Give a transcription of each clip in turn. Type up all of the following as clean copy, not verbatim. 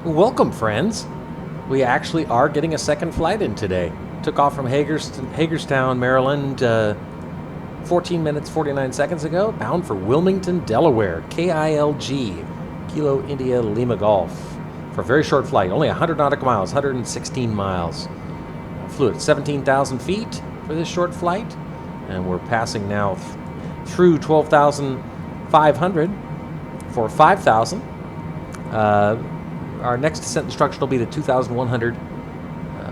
Welcome, friends. We actually are getting a second flight in today. Took off from Hagerstown, Maryland, 14 minutes, 49 seconds ago, bound for Wilmington, Delaware, KILG, Kilo India Lima Golf, for a very short flight, only 100 nautical miles, 116 miles. Flew at 17,000 feet for this short flight, and we're passing now through 12,500 for 5,000. Our next descent instruction will be the 2,100,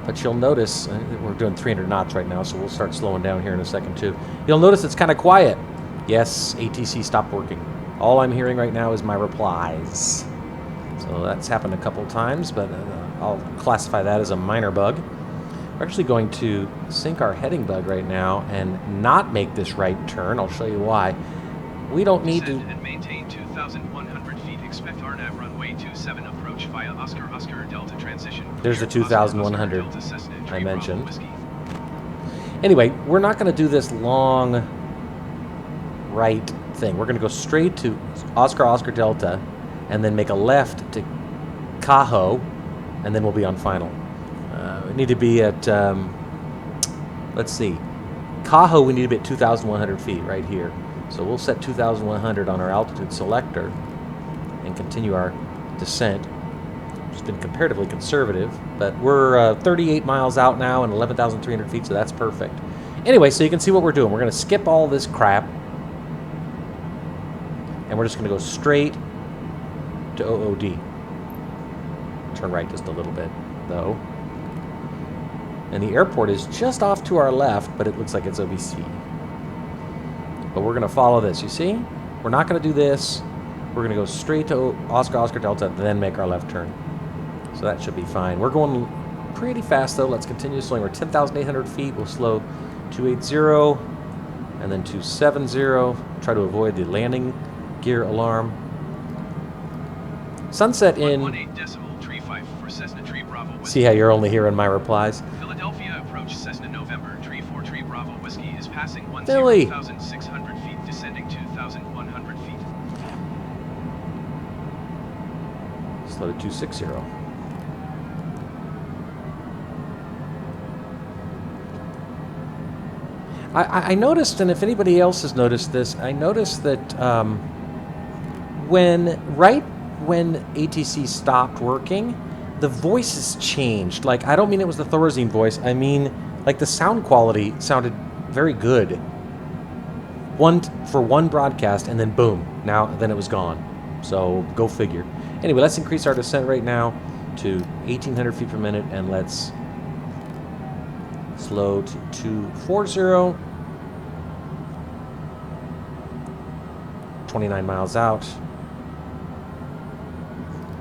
but you'll notice we're doing 300 knots right now, so we'll start slowing down here in a second too. You'll notice it's kind of quiet. Yes, ATC stopped working. All I'm hearing right now is my replies. So that's happened a couple times, but I'll classify that as a minor bug. We're actually going to sync our heading bug right now and not make this right turn. I'll show you why. We don't need to... and maintain 2,100 feet. Expect RNAV runway 27 approach via Oscar Delta transition. There's the 2,100 I mentioned. Anyway, we're not going to do this long right thing. We're going to go straight to Oscar Delta and then make a left to Cajo, and then we'll be on final. We need to be at, let's see, Cajo we need to be at 2,100 feet right here. So we'll set 2,100 on our altitude selector and continue our descent. It's been comparatively conservative, but we're 38 miles out now and 11,300 feet, so that's perfect. Anyway, so you can see what we're doing. We're going to skip all this crap, and we're just going to go straight to OOD. Turn right just a little bit, though. And the airport is just off to our left, but it looks like it's OBC. But we're going to follow this, you see? We're not going to do this. We're going to go straight to Oscar Delta, then make our left turn. So that should be fine. We're going pretty fast, though. Let's continue slowing. We're 10,800 feet. We'll slow 280 and then 270. Try to avoid the landing gear alarm. Sunset in... 118.35 for Cessna Tree Bravo Whiskey. See how you're only hearing my replies? Philadelphia approach Cessna November Tree 4 Tree Bravo Whiskey is passing 10,600 feet, descending 2,100 feet. Slow to 260. I noticed, and if anybody else has noticed this, I noticed that right when ATC stopped working, the voices changed. Like, I don't mean it was the Thorazine voice. I mean, like, the sound quality sounded very good. For one broadcast, and then boom, then it was gone. So go figure. Anyway, let's increase our descent right now to 1,800 feet per minute, and let's slow to 240. 29 miles out.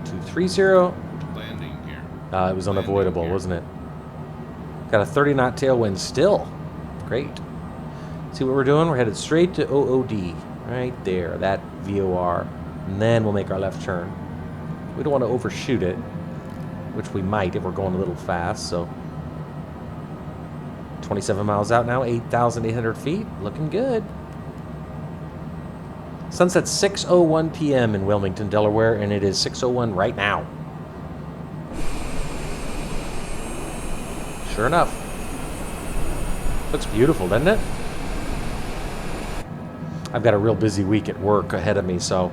230. Landing gear. It was unavoidable, wasn't it? Got a 30-knot tailwind still. Great. See what we're doing? We're headed straight to OOD. Right there, that VOR. And then we'll make our left turn. We don't want to overshoot it, which we might if we're going a little fast, so... 27 miles out now, 8,800 feet. Looking good. Sunset's 6:01 p.m. in Wilmington, Delaware, and it is 6:01 right now. Sure enough. Looks beautiful, doesn't it? I've got a real busy week at work ahead of me, so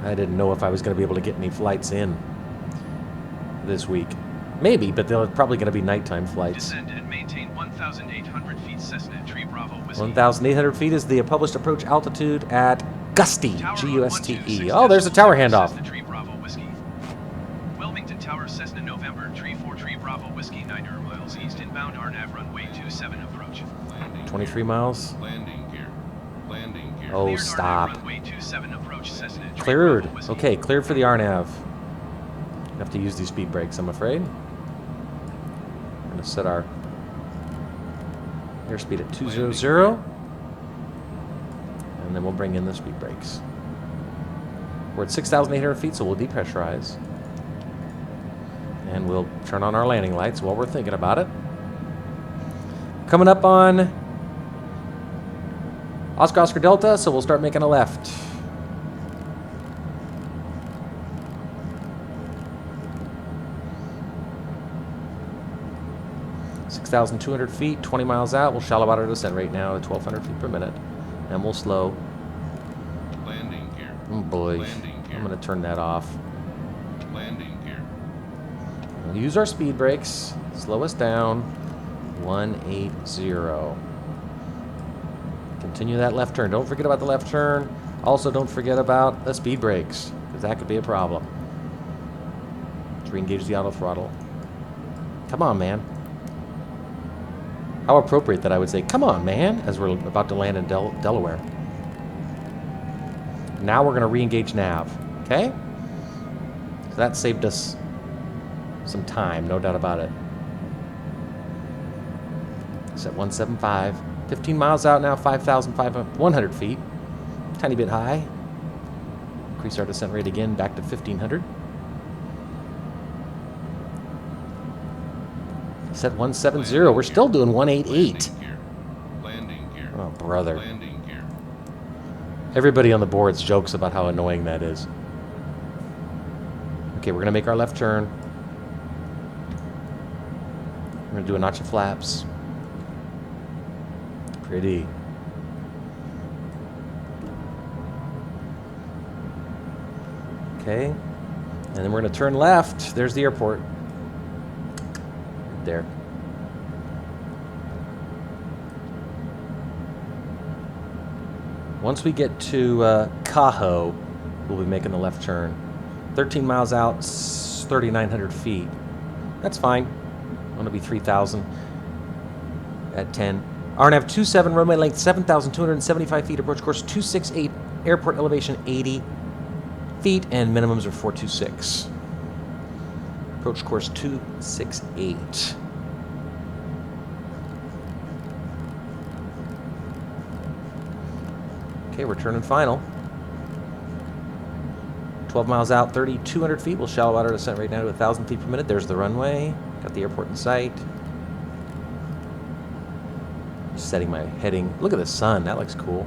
I didn't know if I was going to be able to get any flights in this week. Maybe, but they're probably going to be nighttime flights. Descend and maintain 1,800 feet Cessna Tree Bravo Whiskey. 1,800 feet is the published approach altitude at Gusty, G-U-S-T-E. Oh, there's a tower handoff. Cessna Tree Bravo Whiskey. Wilmington Tower, Cessna November Tree 4 Tree Bravo Whiskey, 9 miles east, inbound RNAV runway 27 approach. 23 miles. Landing gear. Landing gear. Oh, Cleared stop. RNAV runway 27 approach, Cessna Tree Cleared. Bravo Whiskey. Okay, cleared for the RNAV. Have to use these speed brakes, I'm afraid. I'm going to set our airspeed at 200. And then we'll bring in the speed brakes. We're at 6,800 feet, so we'll depressurize. And we'll turn on our landing lights while we're thinking about it. Coming up on Oscar Delta, so we'll start making a left. 6,200 feet, 20 miles out. We'll shallow out our descent rate now at 1,200 feet per minute. And we'll slow. Landing gear. Oh boy. Landing gear. I'm going to turn that off. Landing gear. We'll use our speed brakes. Slow us down. 180. Continue that left turn. Don't forget about the left turn. Also, don't forget about the speed brakes, because that could be a problem. Let's re-engage the auto throttle. Come on, man. How appropriate that I would say, come on, man, as we're about to land in Delaware. Now we're going to re-engage nav, okay? So that saved us some time, no doubt about it. It's at 175. 15 miles out now, 5,100 feet. Tiny bit high. Increase our descent rate again back to 1,500. Set 170. We're still doing 188. Landing gear. Oh, brother. Landing gear. Everybody on the boards jokes about how annoying that is. Okay, we're going to make our left turn. We're going to do a notch of flaps. Pretty. Okay. And then we're going to turn left. There's the airport. Right there. Once we get to Cajo, we'll be making the left turn. 13 miles out, 3,900 feet. That's fine. I'm going to be 3,000 at 10. RNAV 27, runway length 7,275 feet, approach course 268, airport elevation 80 feet, and minimums are 426. Approach course 268. Okay, we're turning final. 12 miles out, 3,200 feet. We'll shallow out our descent right now to 1,000 feet per minute. There's the runway. Got the airport in sight. Setting my heading. Look at the sun. That looks cool.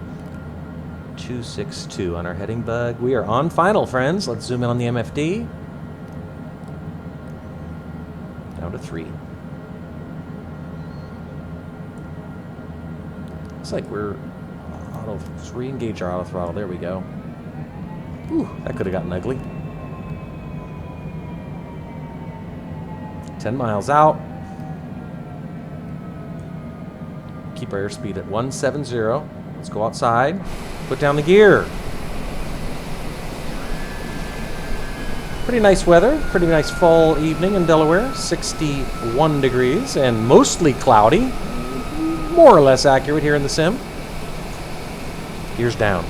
262 on our heading bug. We are on final, friends. Let's zoom in on the MFD. Down to 3. Looks like we're auto. Let's re-engage our auto throttle. There we go. Ooh, that could have gotten ugly. 10 miles out. Keep our airspeed at 170. Let's go outside. Put down the gear. Pretty nice weather. Pretty nice fall evening in Delaware. 61 degrees and mostly cloudy. More or less accurate here in the sim. Gears down.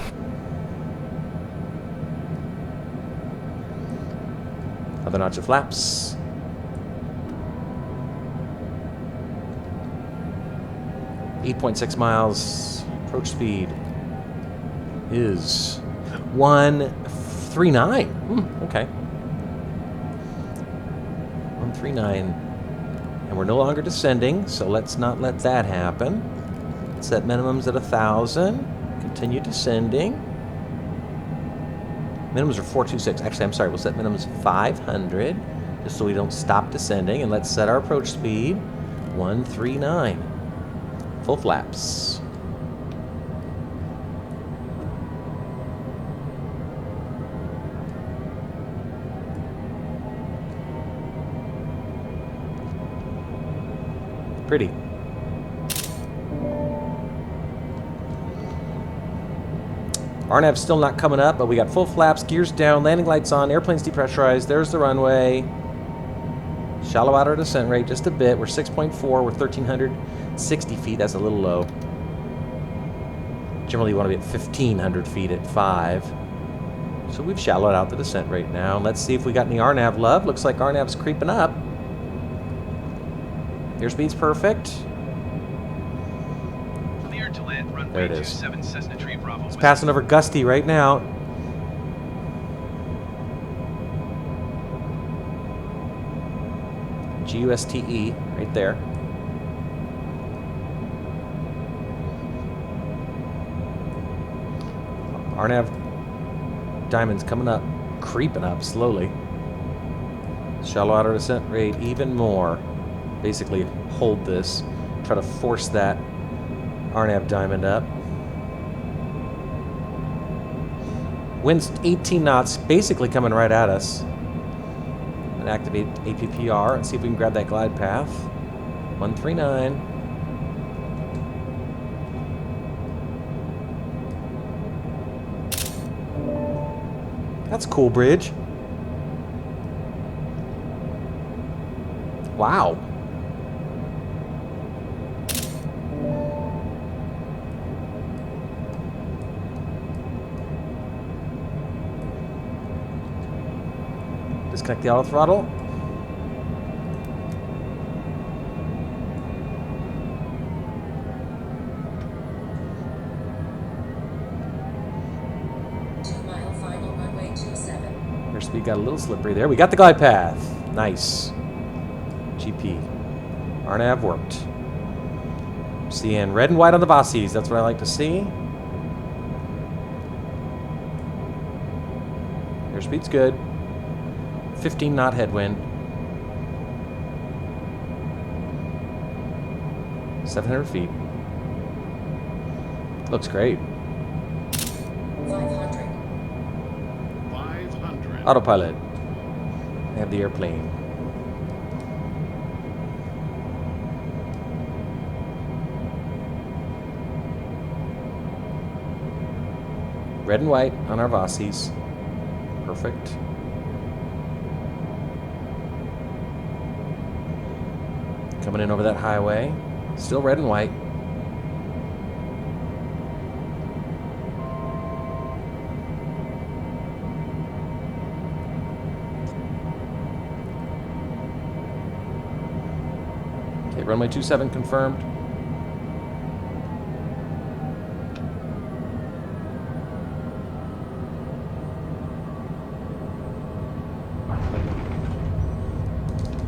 Another notch of flaps. .6 miles. Approach speed is 139. Okay. 139. And we're no longer descending, so let's not let that happen. Set minimums at 1,000. Continue descending. Minimums are 426. Actually, I'm sorry. We'll set minimums 500, just so we don't stop descending. And let's set our approach speed 139. Full flaps. Pretty. RNAV's still not coming up, but we got full flaps, gears down, landing lights on, airplane's depressurized. There's the runway. Shallow out our descent rate just a bit. We're 6.4. We're 1,360 feet. That's a little low. Generally, you want to be at 1,500 feet at 5. So we've shallowed out the descent rate now. Let's see if we got any RNAV love. Looks like RNAV's creeping up. Airspeed's perfect. Cleared to land runway There it is. 27 Cessna Tree Bravo. It's passing over Gusty right now. GUSTE right there. RNAV Diamond's coming up, creeping up slowly. Shallow out our descent rate even more. basically hold this, try to force that RNAV diamond up. Wind's 18 knots, basically coming right at us. And activate APPR and see if we can grab that glide path. 139. That's a cool bridge. Wow. Disconnect the auto throttle. Airspeed got a little slippery there. We got the glide path. Nice. GP. RNAV worked. Seeing red and white on the bossies. That's what I like to see. Airspeed's good. 15 knot headwind. 700 feet. Looks great. 500. Autopilot. I have the airplane. Red and white on our Vossies. Perfect. Coming in over that highway. Still red and white. Okay, runway 27 confirmed.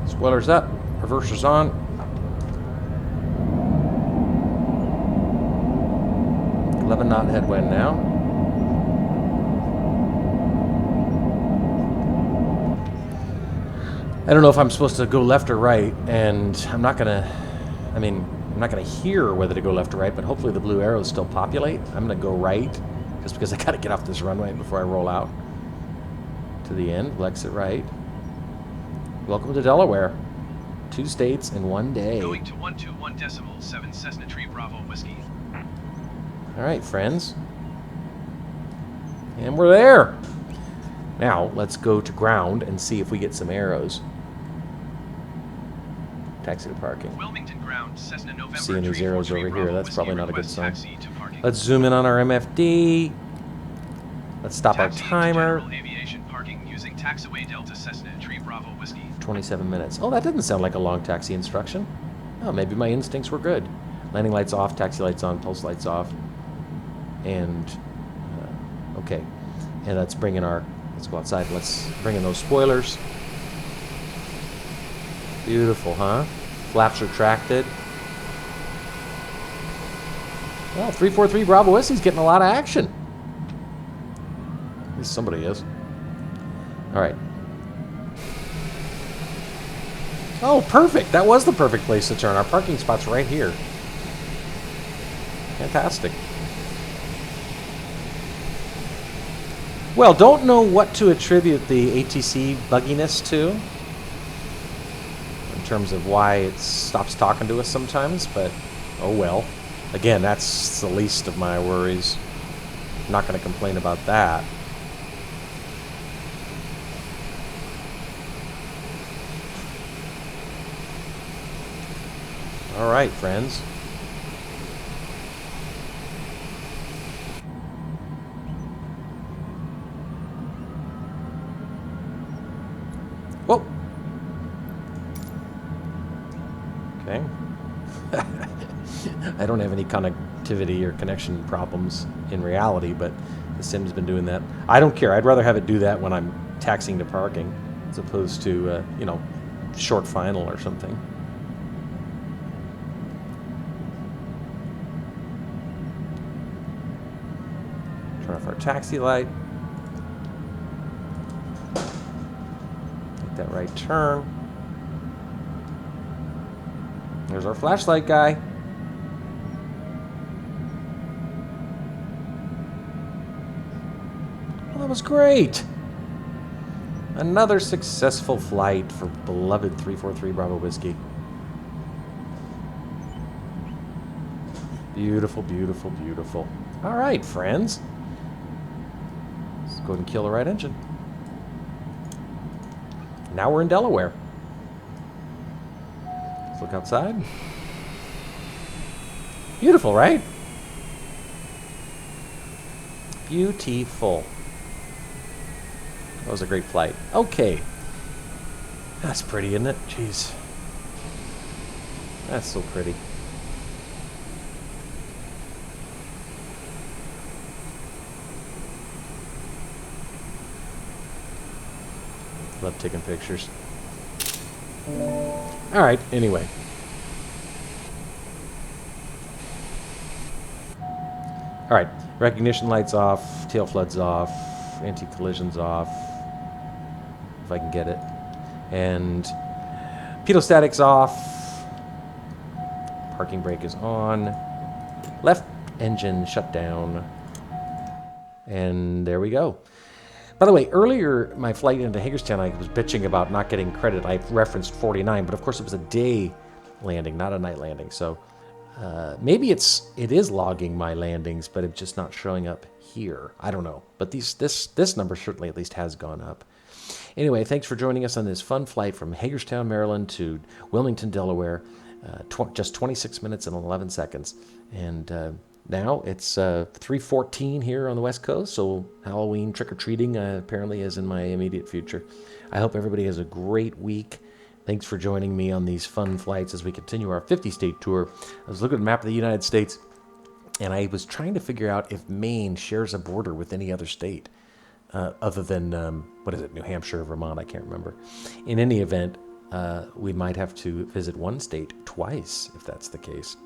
Spoilers up, reversers on. .11 knot headwind now. I don't know if I'm supposed to go left or right, and I'm not gonna hear whether to go left or right, but hopefully the blue arrows still populate. I'm gonna go right, just because I gotta get off this runway before I roll out to the end. We'll exit right. Welcome to Delaware. 2 states in 1 day. Going to 121.7 Cessna Tree Bravo Whiskey. All right, friends. And we're there. Now, let's go to ground and see if we get some arrows. Taxi to parking. Wilmington ground, Cessna November. Seeing these arrows over here, that's probably not a good sign. Taxi to parking. Let's zoom in on our MFD. Let's stop our Taxi to timer. general aviation parking using taxiway Delta Cessna Tree Bravo Whiskey. 27 minutes. Oh, that didn't sound like a long taxi instruction. Oh, maybe my instincts were good. Landing lights off, taxi lights on, pulse lights off. And, okay. And let's bring in our, let's go outside. Let's bring in those spoilers. Beautiful, huh? Flaps retracted. Well, 343 Bravo Whiskey's getting a lot of action. At least somebody is. All right. Oh, perfect. That was the perfect place to turn. Our parking spot's right here. Fantastic. Well, don't know what to attribute the ATC bugginess to in terms of why it stops talking to us sometimes, but oh well. Again, that's the least of my worries. I'm not going to complain about that. All right, friends. Whoa. Okay. I don't have any connectivity or connection problems in reality, but the sim's been doing that. I don't care. I'd rather have it do that when I'm taxiing to parking as opposed to, you know, short final or something. Turn off our taxi light. Take that right turn. There's our flashlight guy. Well, that was great. Another successful flight for beloved 343 Bravo Whiskey. Beautiful, beautiful, beautiful. All right, friends. Let's go ahead and kill the right engine. Now we're in Delaware. Let's look outside. Beautiful, right? Beautiful. That was a great flight. Okay. That's pretty, isn't it? Jeez. That's so pretty. Love taking pictures. Alright, anyway. Alright, recognition lights off, tail floods off, anti-collisions off, if I can get it. And pedostatics off. Parking brake is on. Left engine shut down. And there we go. By the way, earlier, my flight into Hagerstown, I was bitching about not getting credit. I referenced 49, but of course it was a day landing, not a night landing. So maybe it is logging my landings, but it's just not showing up here. I don't know. But this number certainly at least has gone up. Anyway, thanks for joining us on this fun flight from Hagerstown, Maryland to Wilmington, Delaware. Just 26 minutes and 11 seconds. And now it's 3:14 here on the West Coast, so Halloween trick-or-treating apparently is in my immediate future. I hope everybody has a great week. Thanks for joining me on these fun flights as we continue our 50-state tour. I was looking at the map of the United States, and I was trying to figure out if Maine shares a border with any other state, other than, what is it, New Hampshire, Vermont, I can't remember. In any event, we might have to visit one state twice, if that's the case.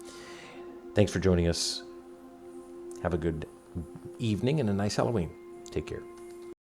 Thanks for joining us. Have a good evening and a nice Halloween. Take care.